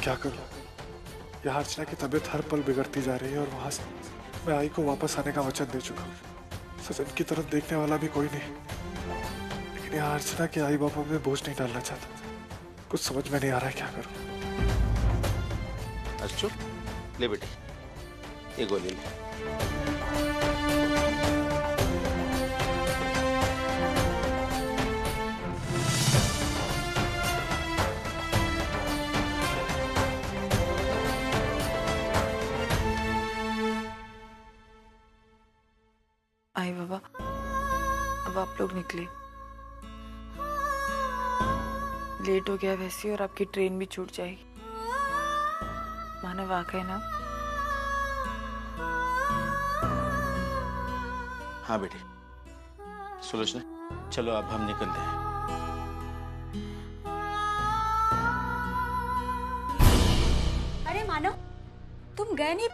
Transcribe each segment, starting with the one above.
क्या करूं? यहाँ अर्चना की तबीयत हर पल बिगड़ती जा रही है और वहां से मैं आई को वापस आने का वचन दे चुका हूँ। सचिन की तरफ देखने वाला भी कोई नहीं, लेकिन यहाँ अर्चना के आई बाबा में बोझ नहीं डालना चाहता। कुछ समझ में नहीं आ रहा है क्या करूं। अच्छो, ले बेटे, ये गोली ले। आई बाबा, अब आप लोग निकले। लेट हो गया वैसे और आपकी ट्रेन भी छूट जाएगी। माना वाकई ना? हाँ बेटे, सुलोचना चलो अब हम निकलते हैं। अरे मानो, तुम गए नहीं?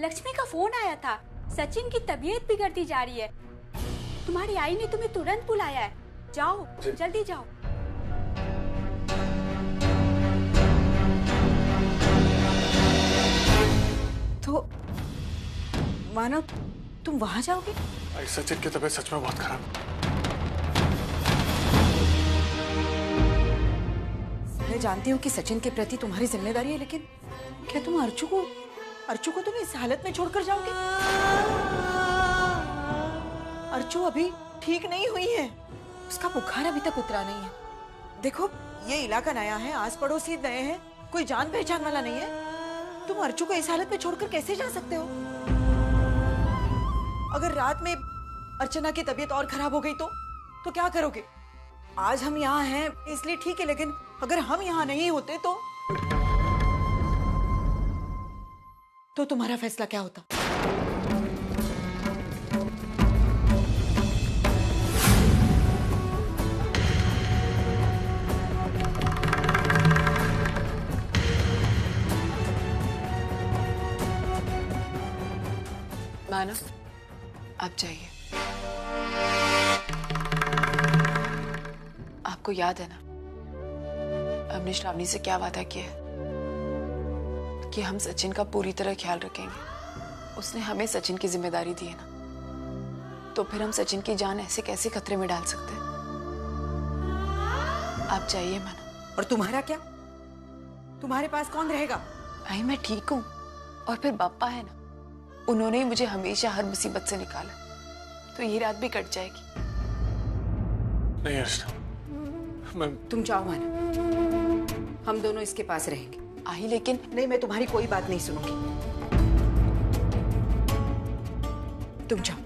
लक्ष्मी का फोन आया था, सचिन की तबीयत बिगड़ती जा रही है। तुम्हारी आई ने तुम्हें तुरंत बुलाया है। जाओ, जल्दी जाओ। तो मानो तुम वहां जाओगे? सचिन की तबीयत सच में बहुत खराब। मैं जानती हूँ कि सचिन के प्रति तुम्हारी जिम्मेदारी है, लेकिन क्या तुम अर्चू को तुम इस हालत में छोड़कर जाओगे? अर्चू अभी ठीक नहीं हुई है, उसका बुखार अभी तक उतरा नहीं है। देखो ये इलाका नया है, आस पड़ोसी नए हैं, कोई जान पहचान वाला नहीं है। तुम अर्चू को इस हालत में छोड़कर कैसे जा सकते हो? अगर रात में अर्चना की तबीयत और खराब हो गई तो क्या करोगे? आज हम यहाँ हैं इसलिए ठीक है, लेकिन अगर हम यहाँ नहीं होते तो तुम्हारा फैसला क्या होता? मानो, आप जाइए। आपको याद है ना हमने श्रावणी से क्या वादा किया है कि हम सचिन का पूरी तरह ख्याल रखेंगे। उसने हमें सचिन की जिम्मेदारी दी है ना, तो फिर हम सचिन की जान ऐसे कैसे खतरे में डाल सकते हैं? आप जाइए मानो। और तुम्हारा क्या? तुम्हारे पास कौन रहेगा? भाई मैं ठीक हूँ, और फिर पापा है ना, उन्होंने ही मुझे हमेशा हर मुसीबत से निकाला, तो ये रात भी कट जाएगी। नहीं अर्चना, तुम जाओ माना, हम दोनों इसके पास रहेंगे। आई लेकिन नहीं, मैं तुम्हारी कोई बात नहीं सुनूंगी। तुम जाओ।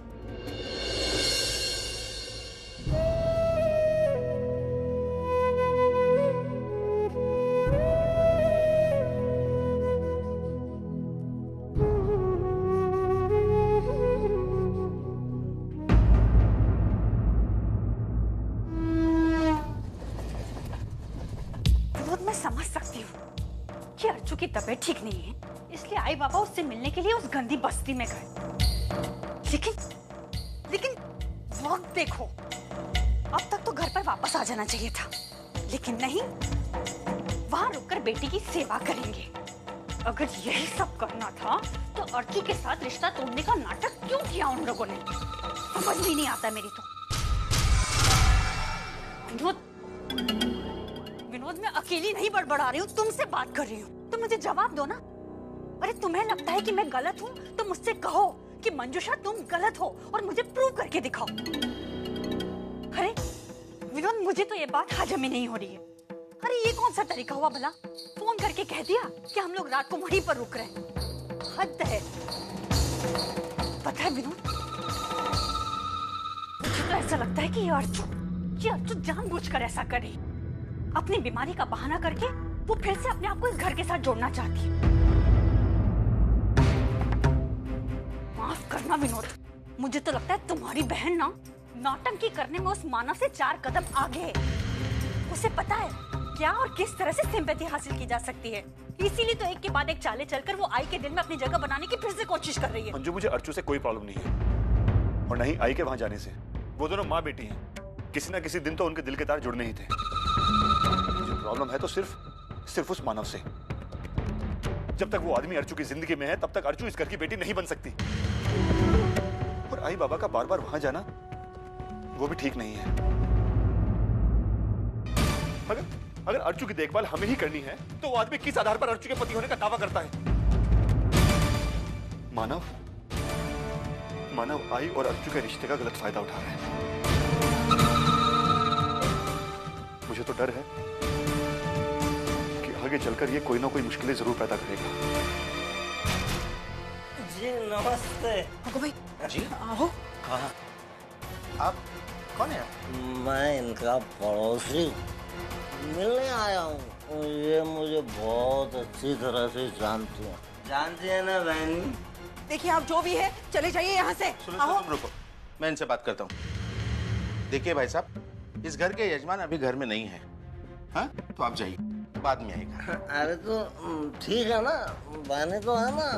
मैं समझ सकती हूँ कि अर्चू की तबीयत ठीक नहीं है, इसलिए आई बाबा उससे मिलने के लिए उस गंदी बस्ती में गए। लेकिन वक्त देखो, अब तक तो घर पर वापस आ जाना चाहिए था, लेकिन नहीं, वहां रुककर बेटी की सेवा करेंगे। अगर यही सब करना था तो अर्चू के साथ रिश्ता तोड़ने का नाटक क्यों किया उन लोगों ने? समझ में नहीं आता मेरी तो। विनोद, मैं अकेली नहीं बड़बड़ा रही हूँ, तुमसे बात कर रही हूँ। तुम मुझे जवाब दो ना। अरे तुम्हें लगता है कि मैं गलत हूँ तो मुझसे कहो कि मंजूषा तुम गलत हो और मुझे प्रूव करके दिखाओ। अरे विनोद, मुझे तो ये बात हजम ही नहीं हो रही है। अरे ये कौन सा तरीका हुआ भला? फोन करके कह दिया कि हम लोग रात को वहीं पर रुक रहे हैं। हद है। पता है विनोद, मुझे तो ऐसा लगता है कि ये अर्चू जानबूझकर ऐसा करे। अपनी बीमारी का बहाना करके वो फिर से अपने आप को इस घर के साथ जोड़ना चाहती है। माफ करना विनोद, मुझे तो लगता है तुम्हारी बहन ना नौटंकी करने में उस मानव से 4 कदम आगे है। उसे पता है क्या और किस तरह से सिंपैथी हासिल की जा सकती है, इसीलिए तो एक के बाद एक चालें चलकर वो आई के दिल में अपनी जगह बनाने की फिर से कोशिश कर रही है। मंजू, मुझे अर्चू से कोई प्रॉब्लम नहीं है, और नहीं आई के वहां जाने से। वो दोनों माँ बेटी हैं, किसी ना किसी दिन तो उनके दिल के तार जुड़ने ही थे। मुझे प्रॉब्लम है तो सिर्फ उस मानव से। जब तक वो आदमी अर्चू की जिंदगी में है तब तक अर्चू इस घर की बेटी नहीं बन सकती। और आई बाबा का बार बार वहां जाना वो भी ठीक नहीं है। अगर अर्चू की देखभाल हमें ही करनी है तो वो आदमी किस आधार पर अर्चू के पति होने का दावा करता है? मानव आई और अर्चू के रिश्ते का गलत फायदा उठा रहा है। मुझे तो डर है कि आगे चलकर ये कोई ना कोई मुश्किलें जरूर पैदा करेगा। जी नमस्ते। अगो भाई जी आओ। हाँ आप कौन है? मैं इनका पड़ोसी मिलने आया हूँ। ये मुझे बहुत अच्छी तरह से जानती है। जानती है ना बहनी? देखिए आप जो भी है चले जाइए यहाँ से। सुनो तुम रुको, मैं इनसे बात करता हूँ। देखिए भाई साहब, इस घर के यजमान अभी घर में नहीं है। हाँ तो आप जाइए, बाद में आएगा। अरे तो ठीक है ना, बहनी तो है ना,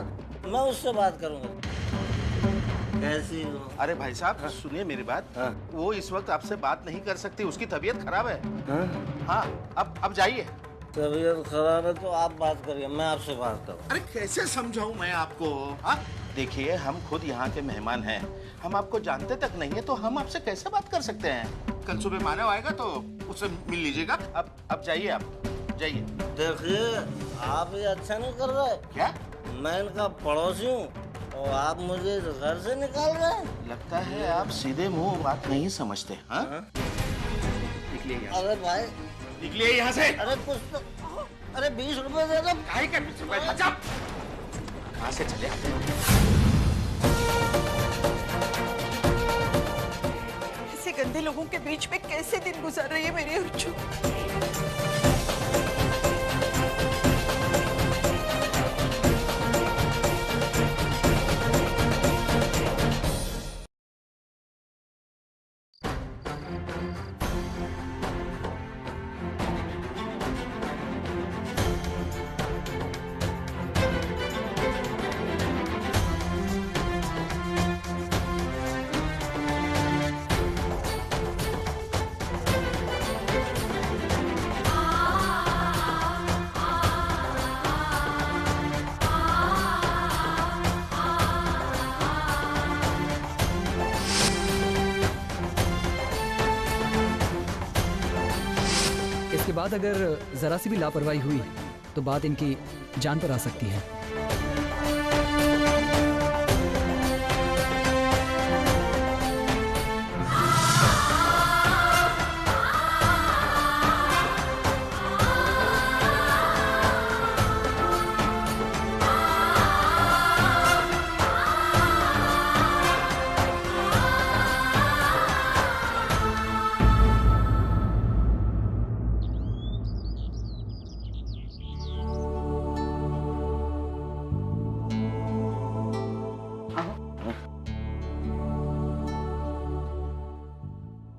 मैं उससे बात करूंगा। कैसी हो? अरे भाई साहब सुनिए मेरी बात। हाँ। वो इस वक्त आपसे बात नहीं कर सकती, उसकी तबीयत खराब है। हाँ? हाँ अब जाइए। तबीयत खराब है तो आप बात करिए, मैं आपसे बात करूँ। अरे कैसे समझाऊं मैं आपको? हाँ देखिए, हम खुद यहाँ के मेहमान हैं, हम आपको जानते तक नहीं है तो हम आपसे कैसे बात कर सकते हैं? कल सुबह मानव आएगा तो उससे मिल लीजिएगा। अब जाइए, आप जाइए। देखिए आप ये अच्छा नहीं कर रहे। क्या? मैं इनका पड़ोसी हूँ और आप मुझे इस घर से निकाल रहे हैं। लगता है आप सीधे मुंह बात नहीं समझते। हाँ निकलिए यहाँ से। अरे भाई निकलिए यहाँ से। अरे कुछ तो, अरे 20 रुपए दे दो। काहे का 20 रुपए? अच्छा कहाँ से चले? ऐसे गंदे लोगों के बीच में कैसे दिन गुजार रही है मेरी अर्चू। इसके बाद अगर जरा सी भी लापरवाही हुई तो बात इनकी जान पर आ सकती है।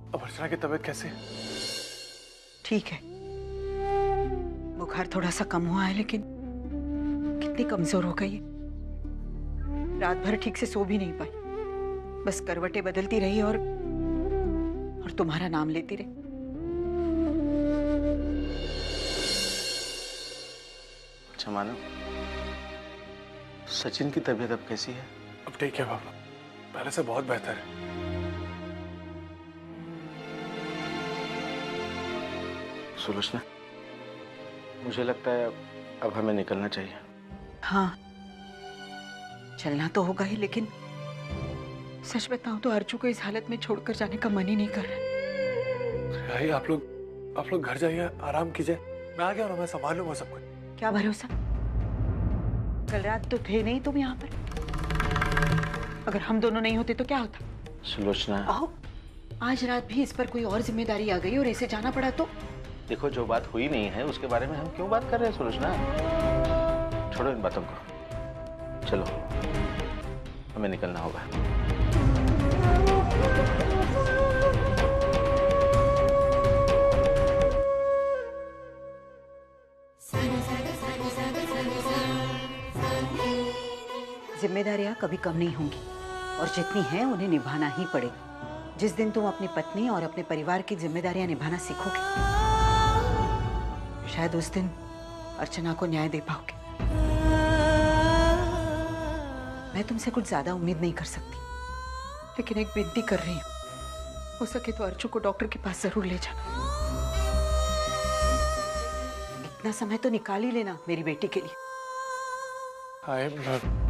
अब अर्चना की तबीयत कैसी है? ठीक है, बुखार थोड़ा सा कम हुआ है लेकिन कितनी कमजोर हो गई है। रात भर ठीक से सो भी नहीं पाई, बस करवटें बदलती रही और तुम्हारा नाम लेती रही। अच्छा मानव, सचिन की तबीयत अब कैसी है? अब ठीक है पापा, पहले से बहुत बेहतर है। सुलोचना, मुझे लगता है अब हमें निकलना चाहिए। हाँ, चलना तो होगा ही, लेकिन सच बताऊं तो अर्जू को इस हालत में छोड़कर जाने का मन ही नहीं कर रहा। भाई आप लोग घर जाइए, आराम कीजिए, मैं आ गया ना, मैं संभाल लूंगा सब कुछ। क्या भरोसा, कल रात तो थे नहीं तुम यहाँ पर। अगर हम दोनों नहीं होते तो क्या होता? सुलोचना, आओ, आज रात भी इस पर कोई और जिम्मेदारी आ गई और ऐसे जाना पड़ा तो? देखो जो बात हुई नहीं है उसके बारे में हम क्यों बात कर रहे हैं सुलोचना? छोड़ो इन बातों को, चलो हमें निकलना होगा। जिम्मेदारियां कभी कम नहीं होंगी और जितनी हैं उन्हें निभाना ही पड़ेगा। जिस दिन तुम अपनी पत्नी और अपने परिवार की जिम्मेदारियां निभाना सीखोगे, शायद उस दिन अर्चना को न्याय दे पाओगे। मैं तुमसे कुछ ज्यादा उम्मीद नहीं कर सकती, लेकिन एक विनती कर रही हूँ, हो सके तो अर्चू को डॉक्टर के पास जरूर ले जाना। इतना समय तो निकाल ही लेना मेरी बेटी के लिए। I am not.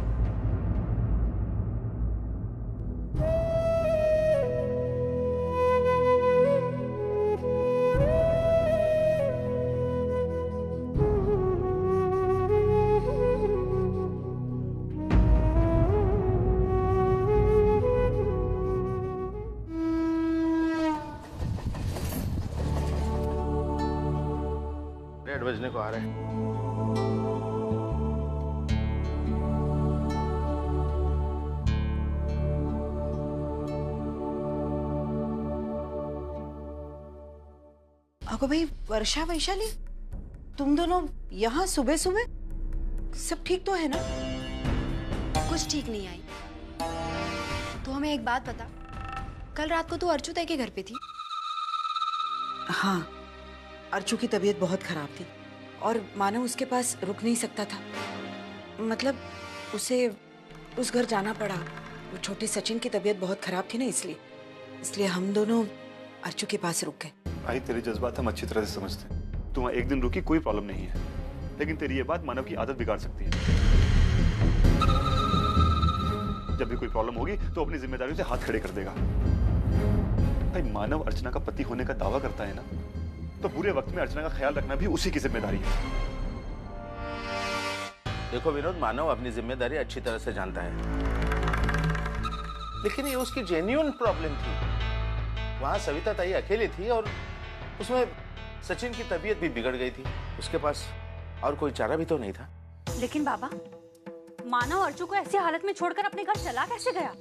बजने को आ रहे हैं। अगो भाई, वर्षा वैशाली, तुम दोनों यहाँ सुबह सुबह? सब ठीक तो है ना? कुछ ठीक नहीं आई। तो हमें एक बात बता, कल रात को तू अर्चू ताई के घर पे थी? हाँ, अर्चू की तबीयत बहुत खराब थी और मानव उसके पास रुक नहीं सकता था। मतलब उसे उस घर जाना पड़ा। वो छोटे सचिन की तबीयत बहुत खराब थी ना, इसलिए हम दोनों अर्चू के पास रुक गए। आई, तेरे जज्बात हम अच्छी तरह से समझते हैं। तुम एक दिन रुकी, कोई प्रॉब्लम नहीं है, लेकिन तेरी ये बात मानव की आदत बिगाड़ सकती है। जब भी कोई प्रॉब्लम होगी तो अपनी जिम्मेदारियों से हाथ खड़े कर देगा। भाई, मानव अर्चना का पति होने का दावा करता है ना, तो बुरे वक्त में अर्चना का ख्याल रखना भी उसी की जिम्मेदारी है। देखो विनोद, मानव अपनी जिम्मेदारी अच्छी तरह से जानता है, लेकिन ये उसकी जेन्युइन प्रॉब्लम थी। वहां सविता ताई अकेली थी और उसमें सचिन की तबीयत भी बिगड़ गई थी। उसके पास और कोई चारा भी तो नहीं था। लेकिन बाबा, मानव अर्चू को ऐसी हालत में छोड़कर अपने घर चला कैसे गया?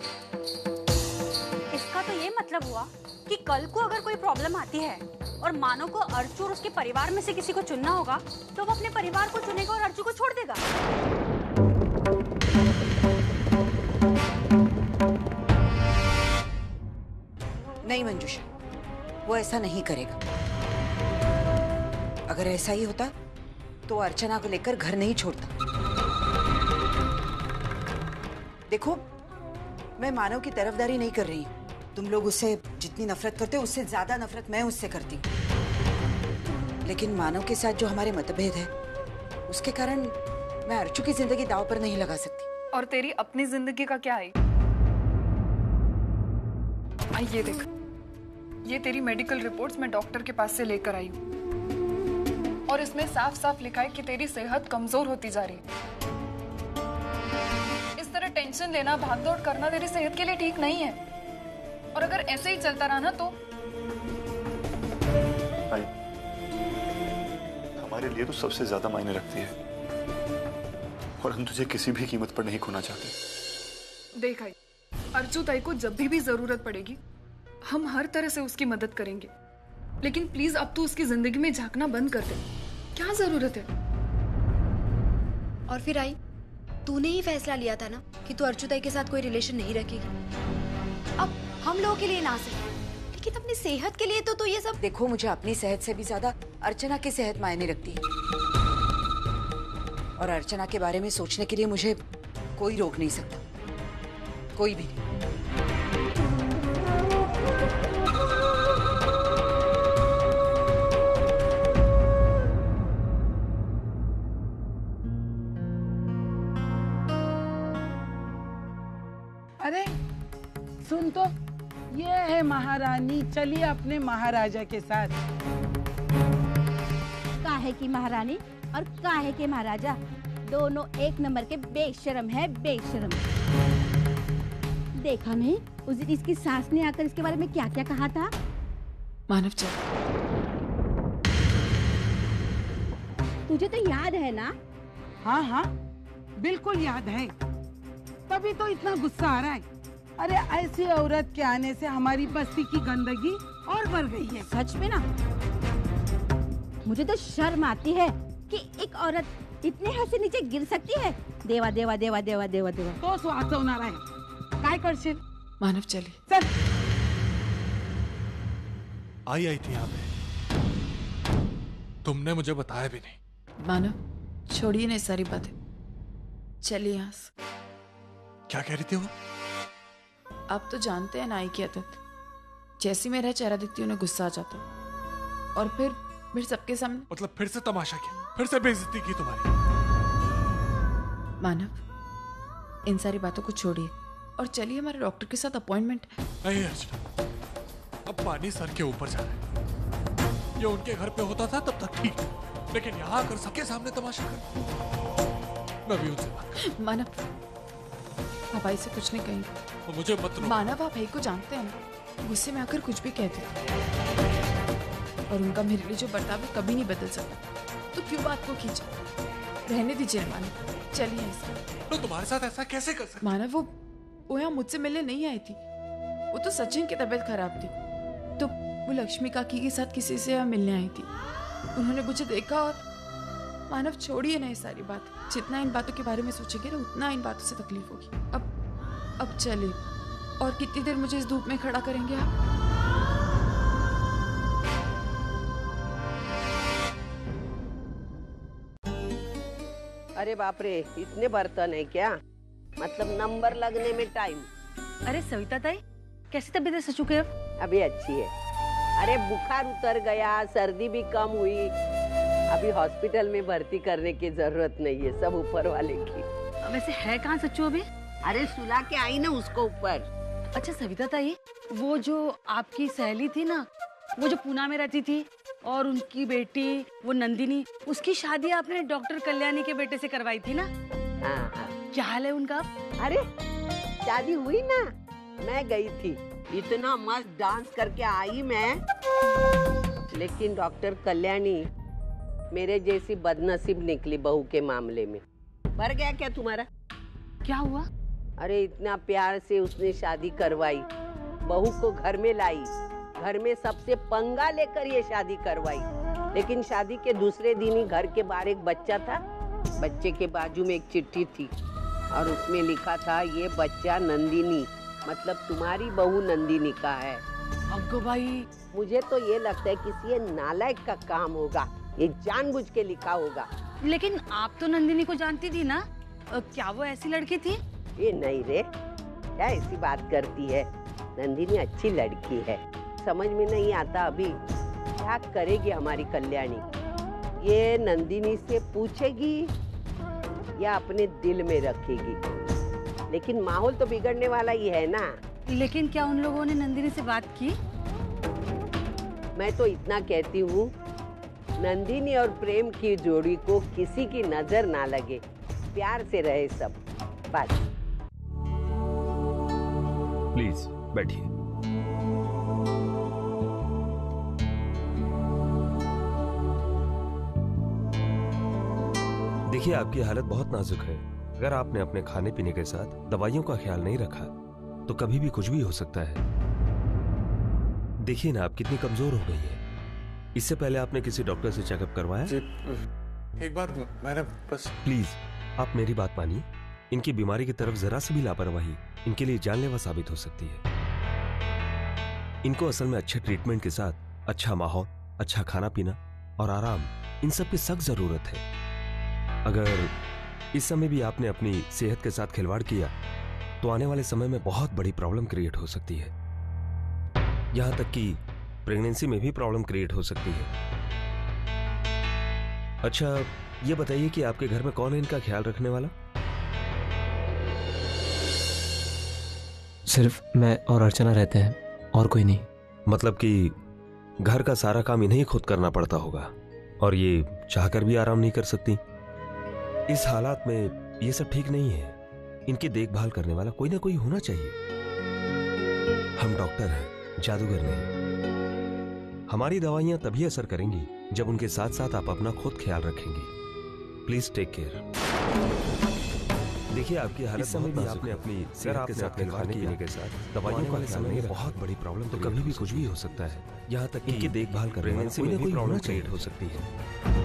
इसका तो ये मतलब हुआ कि कल को अगर कोई प्रॉब्लम आती है और मानव को अर्चू और उसके परिवार में से किसी को चुनना होगा, तो वो अपने परिवार को चुनेगा और अर्चू को छोड़ देगा। नहीं मंजूषा, वो ऐसा नहीं करेगा। अगर ऐसा ही होता तो अर्चना को लेकर घर नहीं छोड़ता। देखो, मैं मानव की तरफदारी नहीं कर रही हूँ। तुम लोग उससे जितनी नफरत करते हो, उससे ज्यादा नफरत मैं उससे करती हूँ। लेकिन मानव के साथ जो हमारे मतभेद है, उसके कारण मैं अर्चू की जिंदगी दांव पर नहीं लगा सकती। और तेरी अपनी जिंदगी का क्या है? ये देख, ये तेरी मेडिकल रिपोर्ट्स मैं डॉक्टर के पास से लेकर आई हूँ, और इसमें साफ साफ लिखा है कि तेरी सेहत कमजोर होती जा रही है। इस तरह टेंशन लेना, भागदौड़ करना तेरी सेहत के लिए ठीक नहीं है। और अगर ऐसे ही चलता रहा ना तो हमारे लिए तो सबसे ज्यादा मायने रखती है, और हम तुझे किसी भी कीमत पर नहीं खोना चाहते। देख आई, अर्चू ताई को जब भी जरूरत पड़ेगी हम हर तरह से उसकी मदद करेंगे, लेकिन प्लीज अब तू उसकी जिंदगी में झांकना बंद कर दे। क्या जरूरत है? और फिर आई, तूने ही फैसला लिया था ना कि तू अर्चू ताई के साथ कोई रिलेशन नहीं रखेगी। अब हम लोगों के लिए ना सही, लेकिन अपनी सेहत के लिए तो ये सब। देखो, मुझे अपनी सेहत से भी ज्यादा अर्चना की सेहत मायने रखती है, और अर्चना के बारे में सोचने के लिए मुझे कोई रोक नहीं सकता, कोई भी नहीं। अरे सुन तो, ये है महारानी, चलिए अपने महाराजा के साथ। काहे की महारानी और काहे के महाराजा, दोनों एक नंबर के बेशरम है, बेशरम। देखा नहीं उस दिन इसकी सास ने आकर इसके बारे में क्या क्या कहा था? मानव चल, तुझे तो याद है ना? हाँ हाँ, बिल्कुल याद है, तभी तो इतना गुस्सा आ रहा है। अरे ऐसी औरत के आने से हमारी बस्ती की गंदगी और बढ़ गई है। सच में ना, मुझे तो शर्म आती है कि एक औरत इतने हद से नीचे गिर सकती है। देवा देवा देवा देवा देवा देवा तो वाचवणार आहे, काय करशील? मानव चली चल। आई थी यहाँ पे, तुमने मुझे बताया भी नहीं। मानव छोड़िए ना सारी बातें, चलिए यहाँ से। क्या कह रही थी वो? आप तो जानते हैं नाई की आदत, जैसी मेरा चेहरा दिखती उन्हें गुस्सा आ जाता और फिर सबके सामने। मतलब फिर से तमाशा किया, फिर से बेइज्जती की तुम्हारी। मानव, इन सारी बातों को छोड़िए और चलिए, हमारे डॉक्टर के साथ अपॉइंटमेंट है। नहीं अर्चना, अब पानी सर के ऊपर जा रहा है। ये उनके घर पे होता था तब तक ठीक, लेकिन यहाँ आकर सबके सामने तमाशा कर। मैं भी उनसे बात। मानव, आप भाई से कुछ नहीं कहेंगे। मुझे मत रोको। मानव, आप भाई को जानते हैं ना, गुस्से में आकर कुछ भी कहते और उनका मेरे लिए जो बर्ताव है कभी नहीं बदल सकता, तो क्यों बात को खींचे? रहने दीजिए मानव, चलिए ऐसा। तो तुम्हारे साथ ऐसा कैसे कर सकते? मानव, वो यहाँ मुझसे मिलने नहीं आई थी, वो तो सचिन की तबीयत खराब थी, तो वो लक्ष्मी काकी के साथ किसी से यहाँ मिलने आई थी। उन्होंने मुझे देखा और मानव, छोड़िए ना ये सारी बात। जितना इन बातों के बारे में सोचेंगे ना, उतना इन बातों से तकलीफ होगी। अब चलिए। और कितनी देर मुझे इस धूप में खड़ा करेंगे आप? अरे बाप रे, इतने बर्तन है क्या? मतलब नंबर लगने में टाइम। अरे सविता ताई, कैसी तबीयत है सचू के? अभी अच्छी है। अरे बुखार उतर गया, सर्दी भी कम हुई, अभी हॉस्पिटल में भर्ती करने की जरूरत नहीं है, सब ऊपर वाले की। वैसे है कहाँ सच्चू अभी? अरे सुला के आई ना उसको ऊपर। अच्छा सविता ताई, वो जो आपकी सहेली थी ना, वो जो पूना में रहती थी, और उनकी बेटी वो नंदिनी, उसकी शादी आपने डॉक्टर कल्याणी के बेटे से करवाई थी ना? हाँ। क्या हाल है उनका? अरे शादी हुई ना, मैं गई थी, इतना मस्त डांस करके आई मैं, लेकिन डॉक्टर कल्याणी मेरे जैसी बदनसीब निकली बहू के मामले में। भर गया क्या तुम्हारा? क्या हुआ? अरे इतना प्यार से उसने शादी करवाई, बहू को घर में लाई, घर में सबसे पंगा लेकर ये शादी करवाई, लेकिन शादी के दूसरे दिन ही घर के बाहर एक बच्चा था, बच्चे के बाजू में एक चिट्ठी थी और उसमें लिखा था, ये बच्चा नंदिनी, मतलब तुम्हारी बहू नंदिनी का है। अग्गो भाई, मुझे तो ये लगता है किसी ये नालायक का काम होगा, ये जानबूझ के लिखा होगा। लेकिन आप तो नंदिनी को जानती थी ना, क्या वो ऐसी लड़की थी? ये नहीं रे, क्या ऐसी बात करती है, नंदिनी अच्छी लड़की है। समझ में नहीं आता अभी क्या करेगी हमारी कल्याणी, ये नंदिनी से पूछेगी या अपने दिल में रखेगी, लेकिन माहौल तो बिगड़ने वाला ही है ना। लेकिन क्या उन लोगों ने नंदिनी से बात की? मैं तो इतना कहती हूँ, नंदिनी और प्रेम की जोड़ी को किसी की नजर ना लगे, प्यार से रहे सब, बस। प्लीज बैठिए। देखिए, आपकी हालत बहुत नाजुक है। अगर आपने अपने खाने पीने के साथ दवाइयों का ख्याल नहीं रखा तो कभी भी कुछ भी हो सकता है। देखिए ना, आप कितनी कमजोर हो गई है। इससे पहले आपने किसी डॉक्टर से चेकअप करवाया? जी, एक बार मैंने बस। प्लीज आप मेरी बात मानिए, इनकी बीमारी की तरफ जरा सी भी लापरवाही इनके लिए जानलेवा साबित हो सकती है। इनको असल में अच्छे ट्रीटमेंट के साथ अच्छा माहौल, अच्छा खाना पीना और आराम, इन सब की सख्त जरूरत है। अगर इस समय भी आपने अपनी सेहत के साथ खिलवाड़ किया तो आने वाले समय में बहुत बड़ी प्रॉब्लम क्रिएट हो सकती है। यहां तक कि प्रेगनेंसी में भी प्रॉब्लम क्रिएट हो सकती है। अच्छा, ये बताइए कि आपके घर में कौन है इनका ख्याल रखने वाला? सिर्फ मैं और अर्चना रहते हैं, और कोई नहीं। मतलब कि घर का सारा काम इन्हें खुद करना पड़ता होगा और ये चाहकर भी आराम नहीं कर सकती। इस हालात में ये सब ठीक नहीं है। इनकी देखभाल करने वाला कोई ना कोई होना चाहिए। हम डॉक्टर हैं, जादूगर नहीं। हमारी दवाइयां तभी असर करेंगी जब उनके साथ साथ आप अपना खुद ख्याल रखेंगे। Please take care. देखिए, आपकी हालत समय भी आपने अपनी सेहत के साथ खाने पीने के साथ दवाइयों का ख्याल नहीं, बहुत बड़ी प्रॉब्लम तो कभी भी कुछ भी हो सकता है। यहाँ तक कि इनकी देखभाल करने में कोई ना कोई प्रॉब्लम क्रिएट हो सकती है।